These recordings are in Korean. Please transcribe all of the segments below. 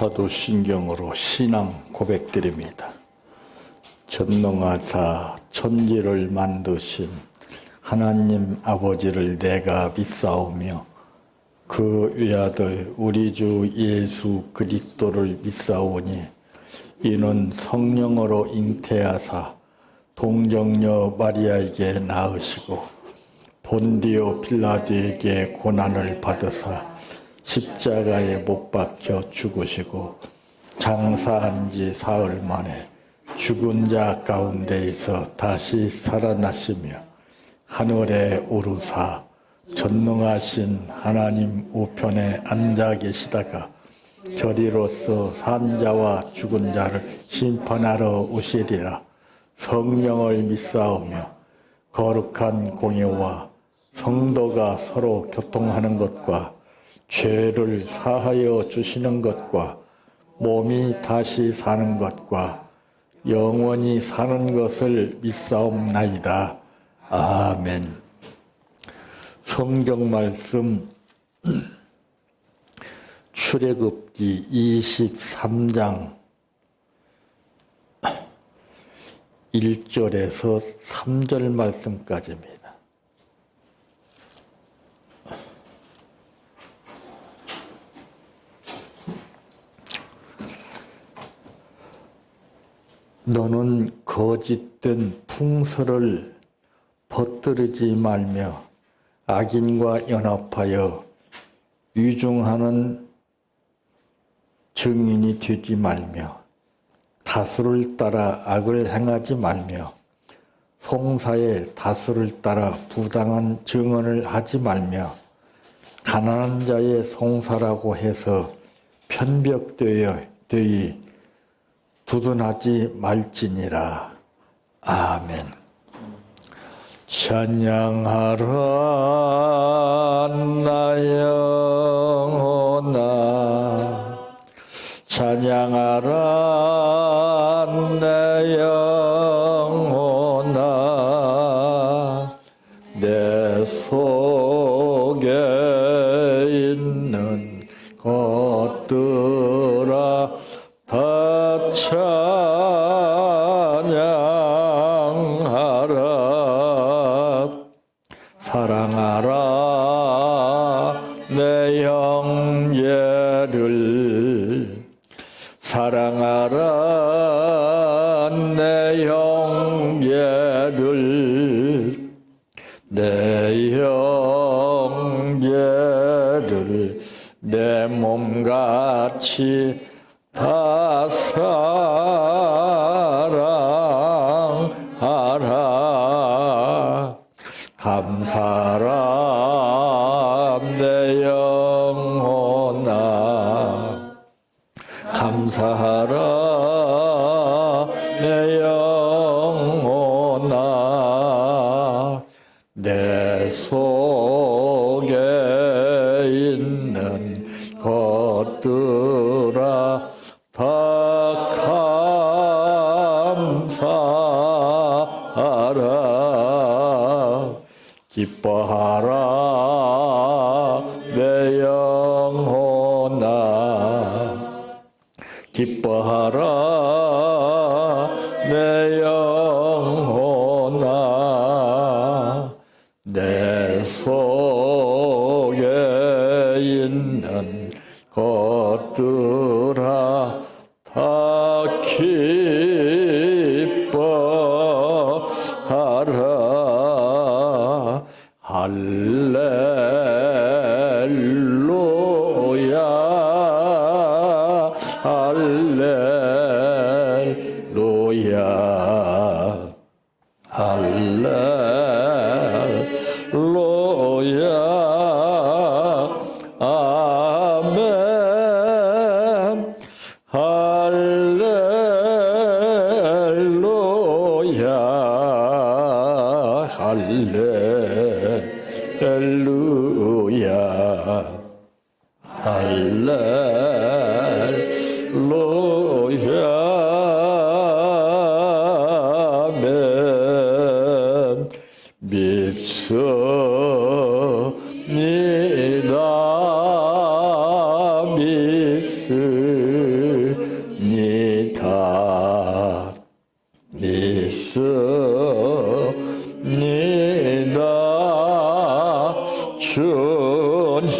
사도신경으로 신앙 고백드립니다. 전능하사 천지를 만드신 하나님 아버지를 내가 믿사오며 그 외아들 우리 주 예수 그리스도를 믿사오니 이는 성령으로 잉태하사 동정녀 마리아에게 낳으시고 본디오 빌라도에게 고난을 받으사 십자가에 못 박혀 죽으시고 장사한 지 사흘 만에 죽은 자 가운데에서 다시 살아나시며 하늘에 오르사 전능하신 하나님 우편에 앉아 계시다가 저리로서 산 자와 죽은 자를 심판하러 오시리라. 성령을 믿사오며 거룩한 공예와 성도가 서로 교통하는 것과 죄를 사하여 주시는 것과 몸이 다시 사는 것과 영원히 사는 것을 믿사옵나이다. 아멘. 성경 말씀 출애굽기 23장 1절에서 3절 말씀까지입니다. 너는 거짓된 풍설을 퍼뜨리지 말며 악인과 연합하여 위증하는 증인이 되지 말며 다수를 따라 악을 행하지 말며 송사의 다수를 따라 부당한 증언을 하지 말며 가난한 자의 송사라고 해서 편벽되이 두둔하지 말지니라. 아멘. 찬양하라 나 영혼아, 찬양하라 내 영혼아, 내 속에 있는 것들아 다 찬양하라. 사랑하라 내 형제를, 사랑하라 내 형제를, 내 형제를 내 몸같이 다 사랑하라. 감사하라 내 영혼아, 감사하라 내 영혼아, 내 속에 있는 것들아 다 감사하라. 기뻐하라 내 영혼아, 기뻐하라 내 영혼아, 내 속에 있는 것들아 다 기뻐하라. 할렐루야, 할렐루야, 할렐루야. 아멘. 할렐루야, 할렐루야, 할렐루야. 아멘. 믿습니다. 믿습니다. 믿습니다. 주님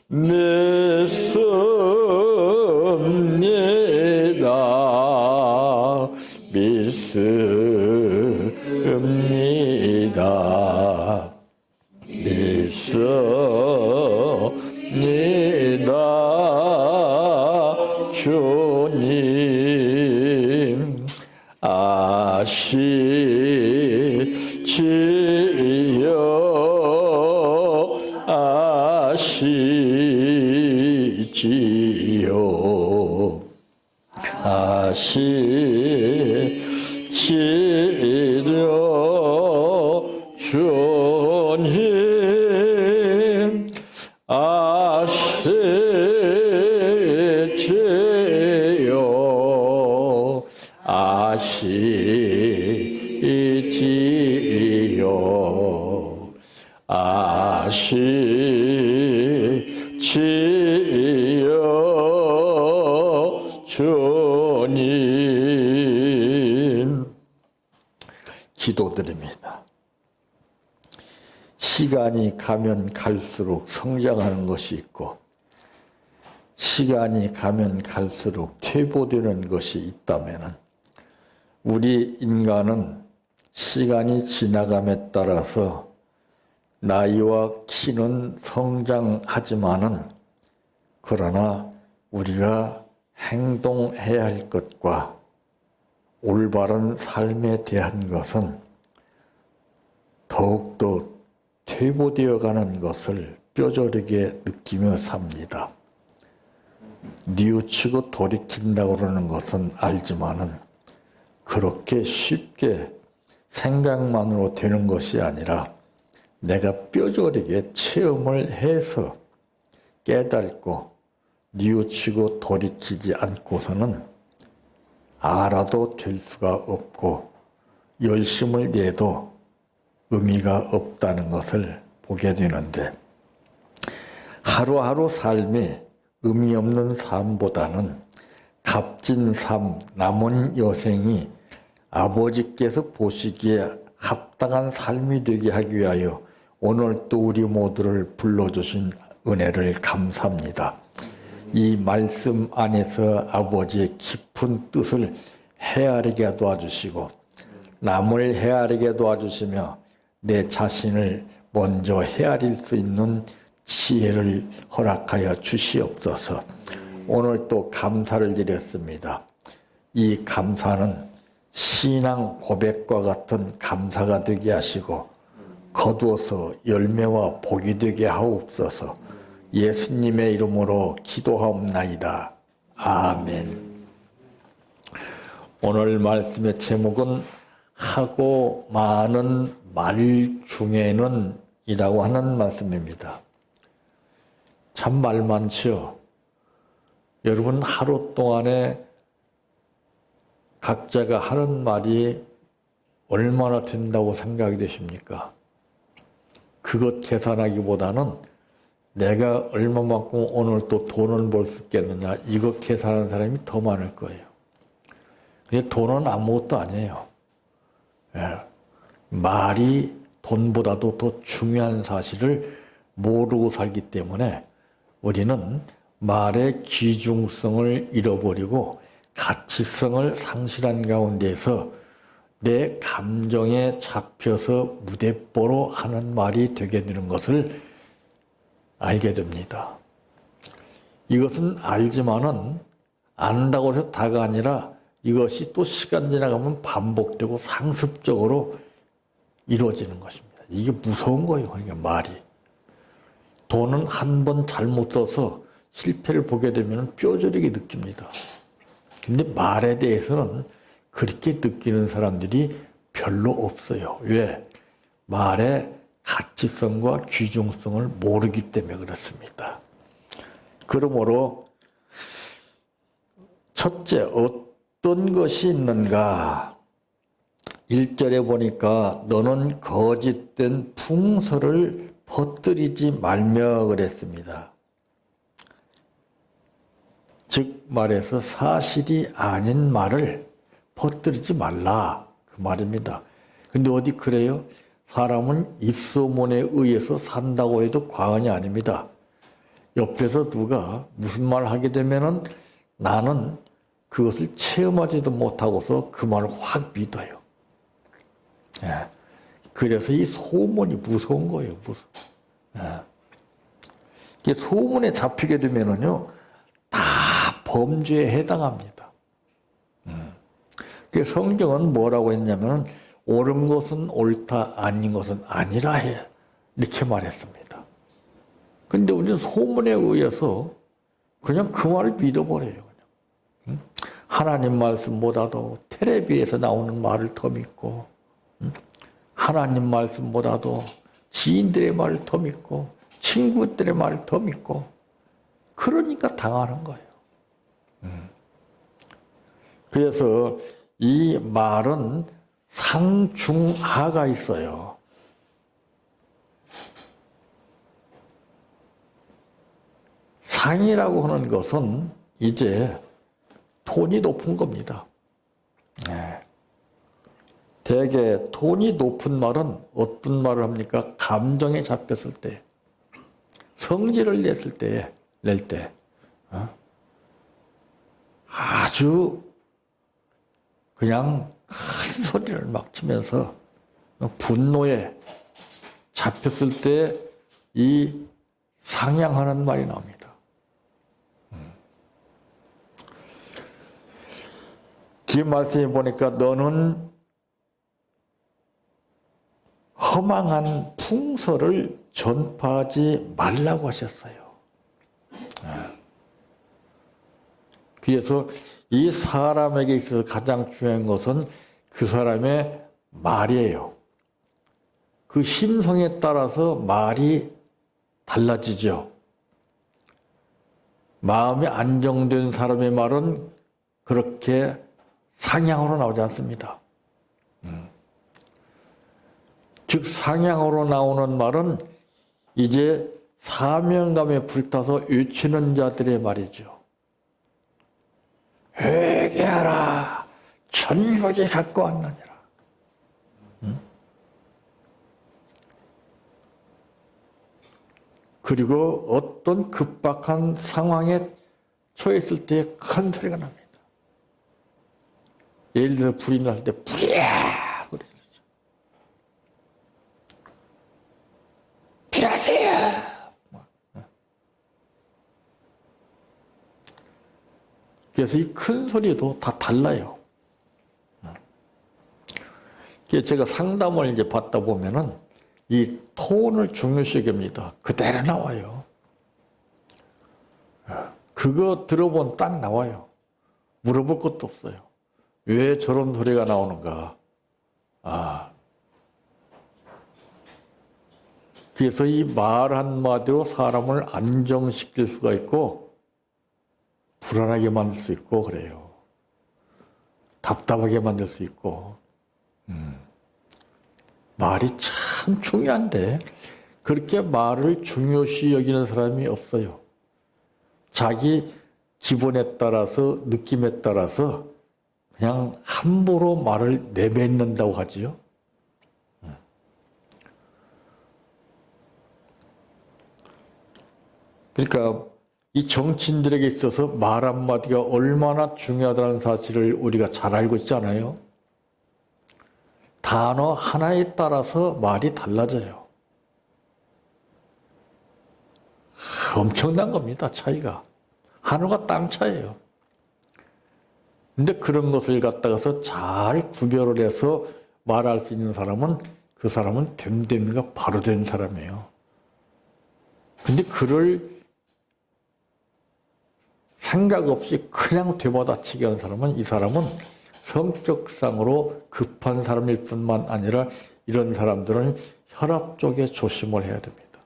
믿습니다. 믿습니다. 믿습니다. 주님 아시지요. 아시지요. 주님 아시지요. 아시지요. 아시지요. 주님 기도드립니다. 시간이 가면 갈수록 성장하는 것이 있고 시간이 가면 갈수록 퇴보되는 것이 있다면 우리 인간은 시간이 지나감에 따라서 나이와 키는 성장하지만은 그러나 우리가 행동해야 할 것과 올바른 삶에 대한 것은 더욱더 퇴보되어 가는 것을 뼈저리게 느끼며 삽니다. 뉘우치고 돌이킨다고 그러는 것은 알지만은 그렇게 쉽게 생각만으로 되는 것이 아니라 내가 뼈저리게 체험을 해서 깨닫고 뉘우치고 돌이키지 않고서는 알아도 될 수가 없고 열심을 내도 의미가 없다는 것을 보게 되는데 하루하루 삶이 의미 없는 삶보다는 값진 삶, 남은 여생이 아버지께서 보시기에 합당한 삶이 되게 하기 위하여 오늘 또 우리 모두를 불러주신 은혜를 감사합니다. 이 말씀 안에서 아버지의 깊은 뜻을 헤아리게 도와주시고 남을 헤아리게 도와주시며 내 자신을 먼저 헤아릴 수 있는 지혜를 허락하여 주시옵소서. 오늘 또 감사를 드렸습니다. 이 감사는 신앙 고백과 같은 감사가 되게 하시고 거두어서 열매와 복이 되게 하옵소서. 예수님의 이름으로 기도하옵나이다. 아멘. 오늘 말씀의 제목은 하고 많은 말 중에는 이라고 하는 말씀입니다. 참 말 많지요. 여러분 하루 동안에 각자가 하는 말이 얼마나 된다고 생각이 되십니까? 그것 계산하기보다는 내가 얼마만큼 오늘 또 돈을 벌 수 있겠느냐 이거 계산하는 사람이 더 많을 거예요. 근데 돈은 아무것도 아니에요. 예. 말이 돈보다도 더 중요한 사실을 모르고 살기 때문에 우리는 말의 귀중성을 잃어버리고 가치성을 상실한 가운데서 내 감정에 잡혀서 무대뽀로 하는 말이 되게 되는 것을 알게 됩니다. 이것은 알지만은 안다고 해서 다가 아니라 이것이 또 시간 지나가면 반복되고 상습적으로 이루어지는 것입니다. 이게 무서운 거예요. 그러니까 말이. 돈은 한 번 잘못 써서 실패를 보게 되면 뼈저리게 느낍니다. 근데 말에 대해서는 그렇게 느끼는 사람들이 별로 없어요. 왜? 말의 가치성과 귀중성을 모르기 때문에 그렇습니다. 그러므로 첫째, 어떤 것이 있는가? 1절에 보니까 너는 거짓된 풍설을 퍼뜨리지 말며 그랬습니다. 즉 말해서 사실이 아닌 말을 퍼뜨리지 말라 그 말입니다. 근데 어디 그래요? 사람은 입소문에 의해서 산다고 해도 과언이 아닙니다. 옆에서 누가 무슨 말 하게 되면은 나는 그것을 체험하지도 못하고서 그 말을 확 믿어요. 예. 그래서 이 소문이 무서운 거예요. 무서워. 예. 소문에 잡히게 되면은요, 다 범죄에 해당합니다. 성경은 뭐라고 했냐면 옳은 것은 옳다, 아닌 것은 아니라 해. 이렇게 말했습니다. 근데 우리는 소문에 의해서 그냥 그 말을 믿어버려요. 하나님 말씀보다도 텔레비에서 나오는 말을 더 믿고, 하나님 말씀보다도 지인들의 말을 더 믿고, 친구들의 말을 더 믿고, 그러니까 당하는 거예요. 그래서 이 말은 상중하가 있어요. 상이라고 하는 것은 이제 톤이 높은 겁니다. 대개 톤이 높은 말은 어떤 말을 합니까? 감정에 잡혔을 때, 성질을 낼 때, 아주 그냥 큰 소리를 막 치면서 분노에 잡혔을 때 이 상향하는 말이 나옵니다. 그 말씀에 보니까 너는 허망한 풍설을 전파하지 말라고 하셨어요. 그래서 이 사람에게 있어서 가장 중요한 것은 그 사람의 말이에요. 그 심성에 따라서 말이 달라지죠. 마음이 안정된 사람의 말은 그렇게 상향으로 나오지 않습니다. 즉 상향으로 나오는 말은 이제 사명감에 불타서 외치는 자들의 말이죠. 회개하라, 천국이 갖고 왔느니라. 그리고 어떤 급박한 상황에 처했을 때 큰 소리가 납니다. 예를 들어 불이 났을 때 불이야! 그러죠. 피하세요! 그래서 이 큰 소리도 다 달라요. 그래서 제가 상담을 이제 받다 보면은 이 톤을 중요시 여깁니다. 그대로 나와요. 그거 들어보면 딱 나와요. 물어볼 것도 없어요. 왜 저런 소리가 나오는가? 그래서 이 말 한마디로 사람을 안정시킬 수가 있고, 불안하게 만들 수 있고, 그래요. 답답하게 만들 수 있고. 말이 참 중요한데, 그렇게 말을 중요시 여기는 사람이 없어요. 자기 기분에 따라서, 느낌에 따라서 그냥 함부로 말을 내뱉는다고 하지요. 그러니까 이 정치인들에게 있어서 말 한마디가 얼마나 중요하다는 사실을 우리가 잘 알고 있잖아요. 단어 하나에 따라서 말이 달라져요. 엄청난 겁니다, 차이가. 하늘과 땅 차이예요. 근데 그런 것을 갖다가서 잘 구별을 해서 말할 수 있는 사람은 그 사람은 됨됨이가 바로 된 사람이에요. 근데 그를 생각 없이 그냥 되받아치게 하는 사람은 이 사람은 성격상으로 급한 사람일 뿐만 아니라 이런 사람들은 혈압 쪽에 조심을 해야 됩니다.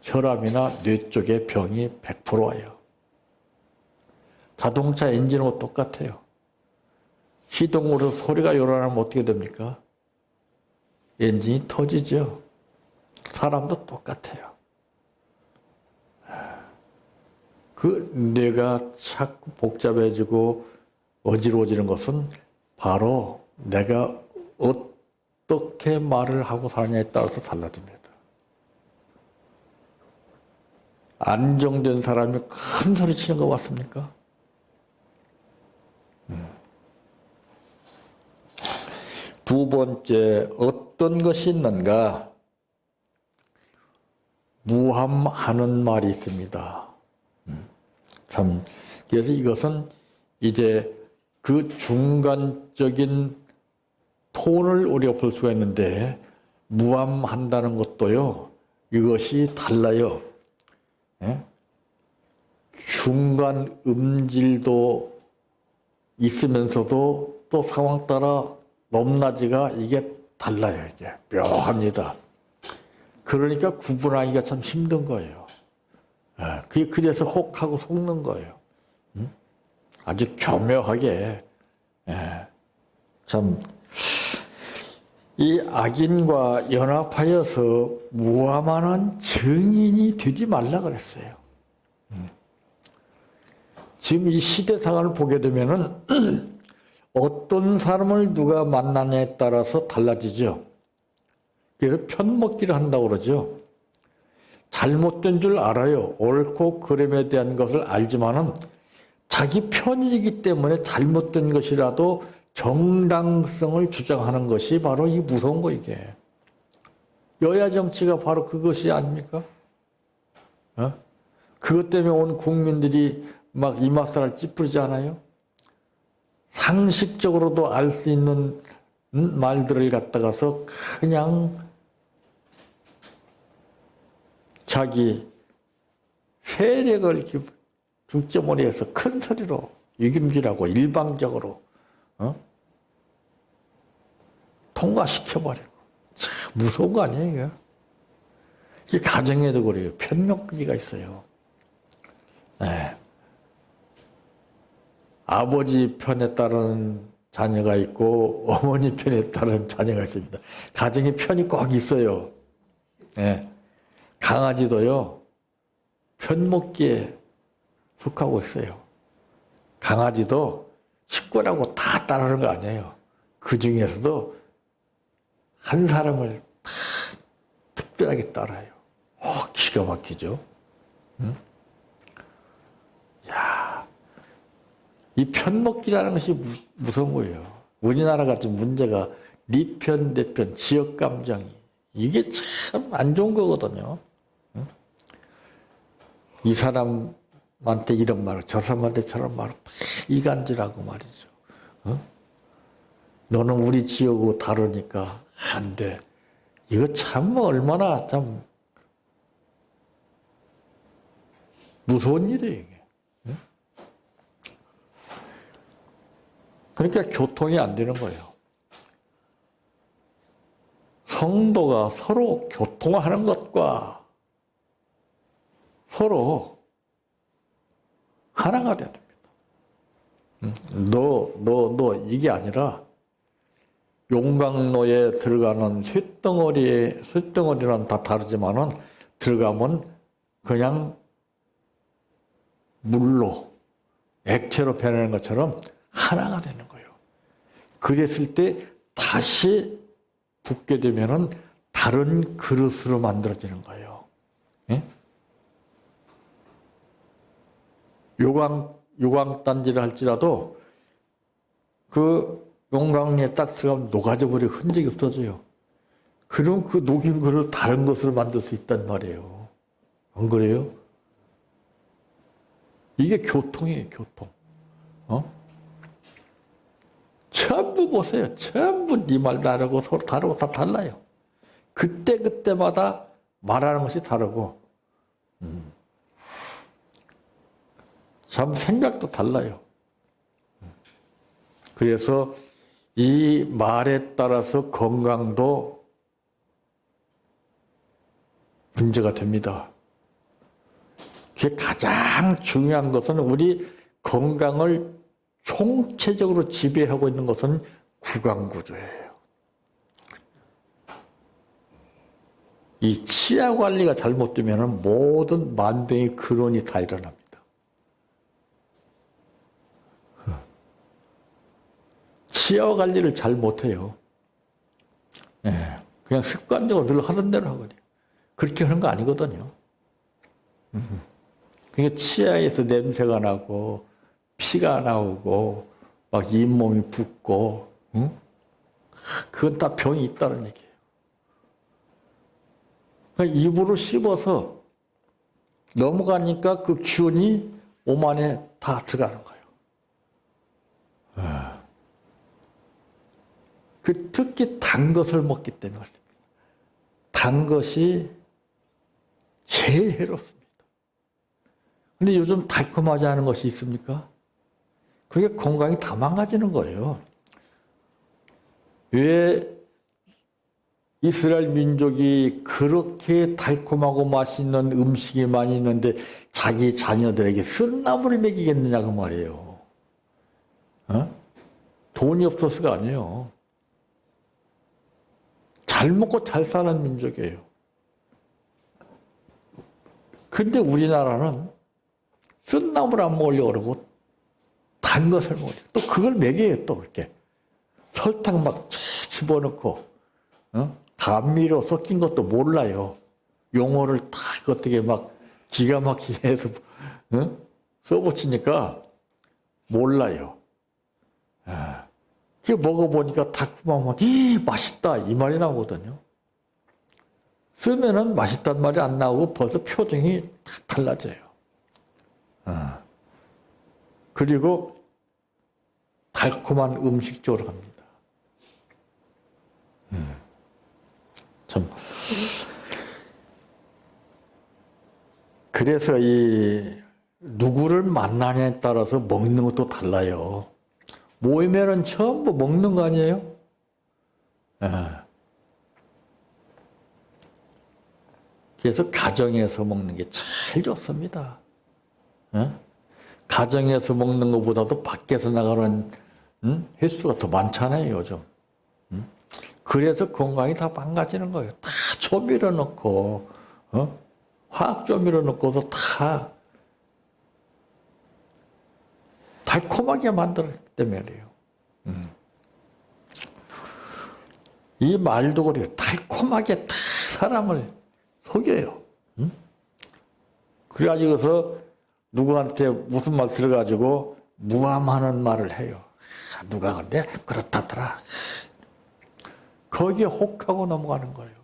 혈압이나 뇌 쪽에 병이 100% 와요. 자동차 엔진하고 똑같아요. 시동으로 소리가 요란하면 어떻게 됩니까? 엔진이 터지죠. 사람도 똑같아요. 그 뇌가 자꾸 복잡해지고 어지러워지는 것은 바로 내가 어떻게 말을 하고 사느냐에 따라서 달라집니다. 안정된 사람이 큰 소리 치는 것 같습니까? 두 번째, 어떤 것이 있는가? 무함하는 말이 있습니다. 참, 그래서 이것은 이제 그 중간적인 톤을 우리가 볼 수가 있는데, 무함한다는 것도요, 이것이 달라요. 예? 중간 음질도 있으면서도 또 상황 따라 높낮이가 이게 달라요. 이게 묘합니다. 그러니까 구분하기가 참 힘든 거예요. 예, 그게 그래서 혹하고 속는 거예요. 아주 교묘하게. 예, 참, 이 악인과 연합하여서 무함하는 증인이 되지 말라 그랬어요. 지금 이 시대 상황을 보게 되면은 어떤 사람을 누가 만나냐에 따라서 달라지죠. 그래서 편먹기를 한다고 그러죠. 잘못된 줄 알아요. 옳고 그름에 대한 것을 알지만은 자기 편이기 때문에 잘못된 것이라도 정당성을 주장하는 것이 바로 이 무서운 거, 이게. 여야 정치가 바로 그것이 아닙니까? 어? 그것 때문에 온 국민들이 막 이맛살을 찌푸리지 않아요? 상식적으로도 알 수 있는 말들을 갖다가서 그냥 자기 세력을 중점으로 해서 큰 소리로 유김질하고 일방적으로 통과시켜버리고. 참 무서운 거 아니에요, 이게? 이게 가정에도 그래요. 편먹기가 있어요. 네. 아버지 편에 따른 자녀가 있고 어머니 편에 따른 자녀가 있습니다. 가정의 편이 꼭 있어요. 네. 강아지도요, 편먹기에 속하고 있어요. 강아지도 식구라고 다 따르는 거 아니에요. 그 중에서도 한 사람을 다 특별하게 따라요. 기가 막히죠. 응? 야, 이 편먹기라는 것이 무서운 거예요. 우리나라 같은 문제가 네 편, 내 편, 지역 감정이 이게 참 안 좋은 거거든요. 응? 이 사람한테 이런 말, 저 사람한테 저런 말, 이간질하고 말이죠. 어? 너는 우리 지역하고 다르니까 안 돼. 이거 참 얼마나 참 무서운 일이에요, 이게. 응? 그러니까 교통이 안 되는 거예요. 성도가 서로 교통하는 것과 서로 하나가 돼야 됩니다. 너 이게 아니라 용광로에 들어가는 쇳덩어리는 다 다르지만은 들어가면 그냥 물로 액체로 변하는 것처럼 하나가 되는 거예요. 그랬을 때 다시 붓게 되면은 다른 그릇으로 만들어지는 거예요. 예? 요광단지를 할지라도 그 용광로에 딱 들어가면 녹아져 버리고 흔적이 없어져요. 그럼 그 녹인 거를 다른 것으로 만들 수 있단 말이에요. 안 그래요? 이게 교통이에요, 교통. 전부 보세요. 전부 네 말 다르고 서로 다르고 다 달라요. 그때마다 말하는 것이 다르고, 참 생각도 달라요. 그래서 이 말에 따라서 건강도 문제가 됩니다. 그게 가장 중요한 것은 우리 건강을 총체적으로 지배하고 있는 것은 구강구조예요. 이 치아 관리가 잘못되면 모든 만병의 근원이 다 일어납니다. 치아 관리를 잘 못해요. 예, 그냥 습관적으로 늘 하던 대로 하거든요. 그렇게 하는 거 아니거든요. 그러니까 치아에서 냄새가 나고 피가 나오고 막 잇몸이 붓고, 응? 그건 다 병이 있다는 얘기예요. 그러니까 입으로 씹어서 넘어가니까 그 기운이 몸 안에 다 들어가는 거예요. 그 특히 단 것을 먹기 때문에 그렇습니다. 단 것이 제일 해롭습니다. 근데 요즘 달콤하지 않은 것이 있습니까? 그게 건강이 다 망가지는 거예요. 왜 이스라엘 민족이 그렇게 달콤하고 맛있는 음식이 많이 있는데 자기 자녀들에게 쓴 나물을 먹이겠느냐 그 말이에요. 어? 돈이 없어서가 아니에요. 잘 먹고 잘 사는 민족이에요. 근데 우리나라는 쓴 나물 안 먹으려고 그러고 단 것을 먹으려고. 또 그걸 먹여요, 또 이렇게. 설탕 막 집어넣고, 감미료 섞인 것도 몰라요. 용어를 다 어떻게 막 기가 막히게 해서 써붙이니까 몰라요. 그 먹어보니까 달콤하면 맛있다 이 말이 나오거든요. 쓰면은 맛있단 말이 안 나오고 벌써 표정이 다 달라져요. 그리고 달콤한 음식 쪽으로 갑니다. 참. 그래서 이 누구를 만나냐에 따라서 먹는 것도 달라요. 모이면은 전부 먹는 거 아니에요? 그래서 가정에서 먹는 게 제일 좋습니다. 가정에서 먹는 것보다도 밖에서 나가는 횟수가 더 많잖아요, 요즘. 그래서 건강이 다 망가지는 거예요. 다 조미료 넣고, 화학 조미료 넣고도 다 달콤하게 만들었기 때문이에요. 이 말도 그래요. 달콤하게 다 사람을 속여요. 그래가지고서 누구한테 무슨 말 들어가지고 무함하는 말을 해요. 누가 근데 그렇다더라. 거기에 혹하고 넘어가는 거예요.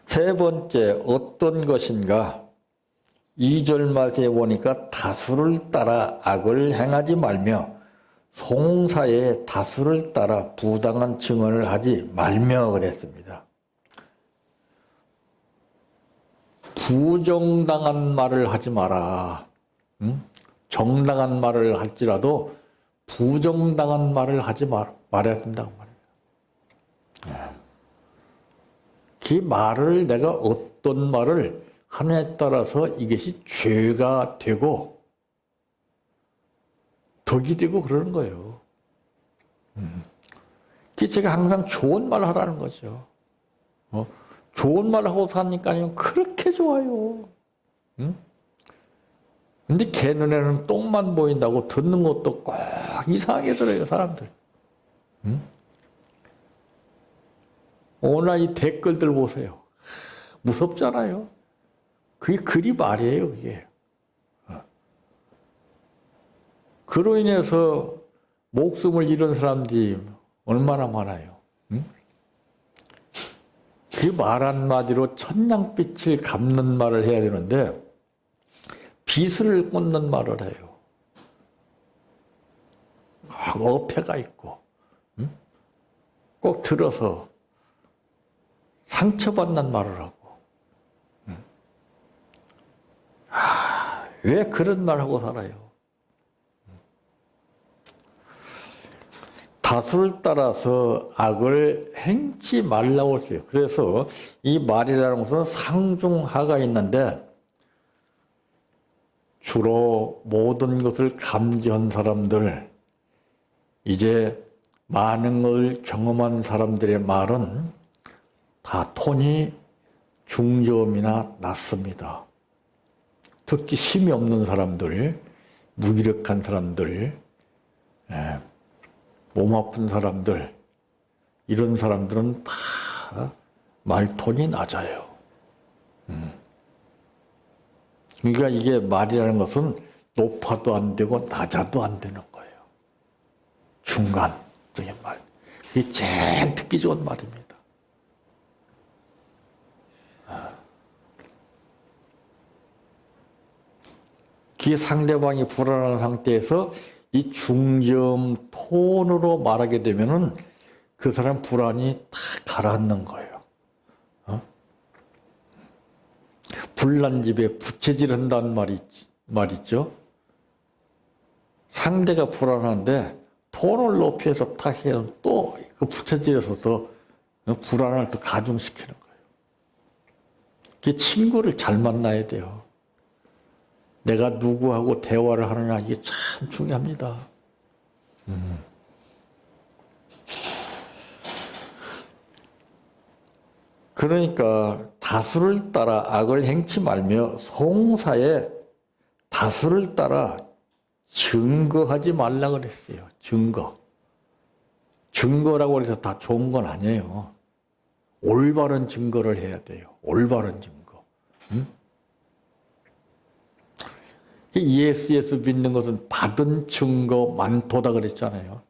세 번째, 어떤 것인가? 2절 말씀에 보니까 다수를 따라 악을 행하지 말며 송사에 다수를 따라 부당한 증언을 하지 말며 그랬습니다. 부정당한 말을 하지 마라. 정당한 말을 할지라도 부정당한 말을 하지 말아야 된다고 말이에요. 그 말을 내가 어떤 말을 하느냐에 따라서 이것이 죄가 되고 덕이 되고 그러는 거예요. 그래서 제가 항상 좋은 말 하라는 거죠. 좋은 말 하고 사니까 그렇게 좋아요. 근데 걔 눈에는 똥만 보인다고 듣는 것도 꼭 이상하게 들어요, 사람들. 오늘 이 댓글들 보세요. 무섭잖아요. 그게 글이 말이에요, 그게. 그로 인해서 목숨을 잃은 사람들이 얼마나 많아요. 그 말 한마디로 천냥빛을 갚는 말을 해야 되는데 빚을 꽂는 말을 해요. 어폐가 있고 꼭 들어서 상처받는 말을 하고 왜 그런 말 하고 살아요? 다수를 따라서 악을 행치 말라고 했어요. 그래서 이 말이라는 것은 상중하가 있는데 주로 모든 것을 감지한 사람들, 이제 많은 걸 경험한 사람들의 말은 다 톤이 중저음이나 낮습니다. 특히 힘이 없는 사람들, 무기력한 사람들, 몸 아픈 사람들, 이런 사람들은 다 말톤이 낮아요. 그러니까 이게 말이라는 것은 높아도 안 되고 낮아도 안 되는 거예요. 중간적인 말. 그게 제일 듣기 좋은 말입니다. 그게 상대방이 불안한 상태에서 이 중저음 톤으로 말하게 되면은 그 사람 불안이 다 가라앉는 거예요. 불난 집에 부채질 한다는 말 있죠? 상대가 불안한데 톤을 높여서 탁 해서 또 그 부채질해서 더 불안을 더 가중시키는 거예요. 그 친구를 잘 만나야 돼요. 내가 누구하고 대화를 하느냐 이게 참 중요합니다. 그러니까 다수를 따라 악을 행치 말며 송사에 다수를 따라 증거하지 말라 그랬어요. 증거라고 해서 다 좋은 건 아니에요. 올바른 증거를 해야 돼요. 올바른 증거. 예수 믿는 것은 받은 증거 많도다 그랬잖아요.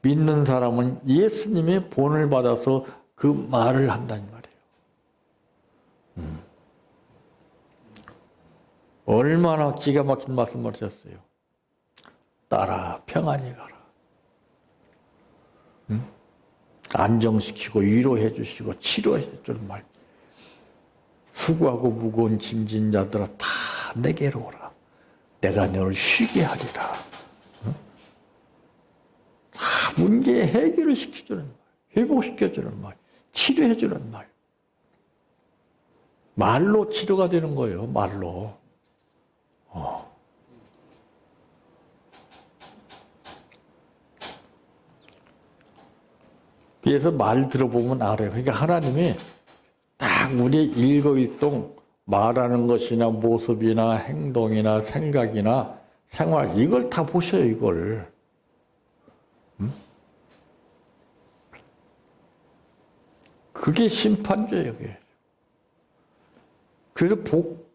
믿는 사람은 예수님의 본을 받아서 그 말을 한다는 말이에요. 얼마나 기가 막힌 말씀을 하셨어요. 따라 평안히 가라. 안정시키고 위로해 주시고 치료해 주는 말. 수고하고 무거운 짐진 자들아 다 내게로 오라. 내가 너를 쉬게 하리라. 다 문제 해결을 시켜주는 말. 회복시켜주는 말. 치료해주는 말. 말로 치료가 되는 거예요. 말로. 그래서 말 들어보면 알아요. 그러니까 하나님이 딱 우리 일거일동 말하는 것이나 모습이나 행동이나 생각이나 생활 이걸 다 보셔요. 이걸. 그게 심판죄예요. 그게. 그래서 복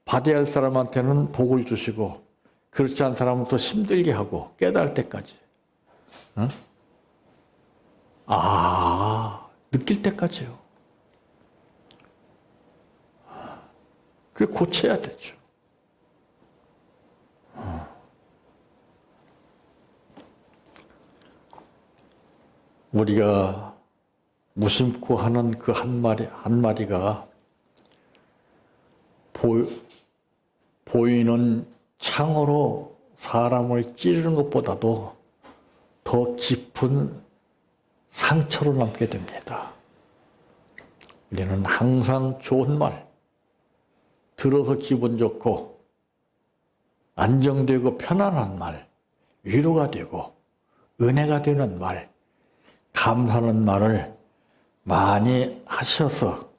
받아야 할 사람한테는 복을 주시고 그렇지 않은 사람은 또 힘들게 하고 깨달을 때까지. 느낄 때까지요. 그게 고쳐야 되죠. 우리가 무심코 하는 그 한마디가 보이는 창으로 사람을 찌르는 것보다도 더 깊은 상처로 남게 됩니다. 우리는 항상 좋은 말, 들어서 기분 좋고 안정되고 편안한 말, 위로가 되고 은혜가 되는 말, 감사하는 말을 많이 하셔서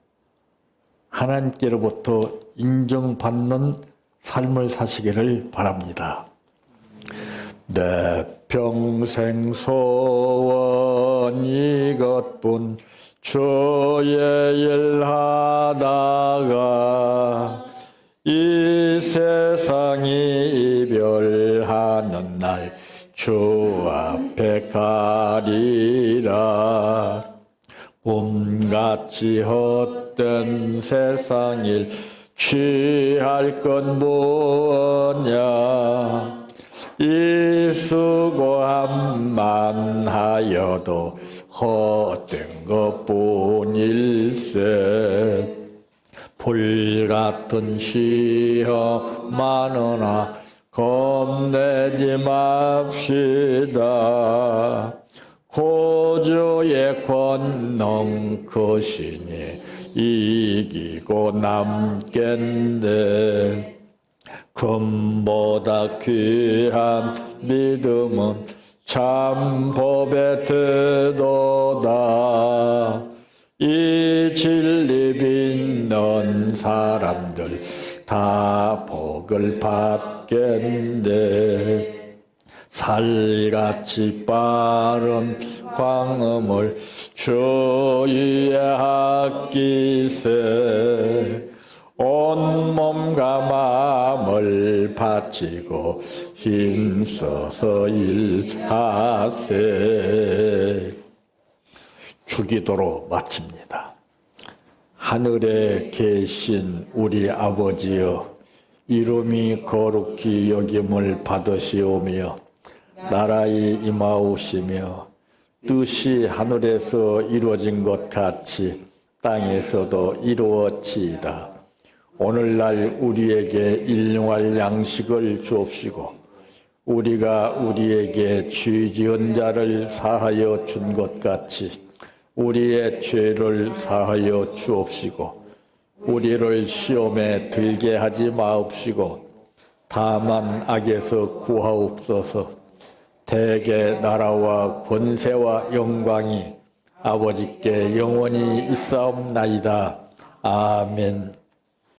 하나님께로부터 인정받는 삶을 사시기를 바랍니다. 내 평생 소원 이것뿐 주의 일 하다가 이 세상이 이별하는 날 주 앞에 가리라. 꿈같이 헛된 세상일 취할 건 뭐냐. 이 수고함만 하여도 헛된 것뿐일세. 불같은 시험 많으나 겁내지 맙시다. 고조의 권능 크시니 이기고 남겠네. 금보다 귀한 믿음은 참 법에 되도다. 이 진리 믿는 사람들 다 복을 받겠네. 살같이 빠른 광음을 주위에 아끼세 온몸과 마음을 바치고 힘써서 일하세. 주기도로 마칩니다. 하늘에 계신 우리 아버지여, 이름이 거룩히 여김을 받으시오며 나라의 임하오시며 뜻이 하늘에서 이루어진 것 같이 땅에서도 이루어지이다. 오늘날 우리에게 일용할 양식을 주옵시고 우리가 우리에게 죄 지은 자를 사하여 준 것 같이 우리의 죄를 사하여 주옵시고 우리를 시험에 들게 하지 마옵시고 다만 악에서 구하옵소서. 대개 나라와 권세와 영광이 아버지께 영원히 있사옵나이다. 아멘.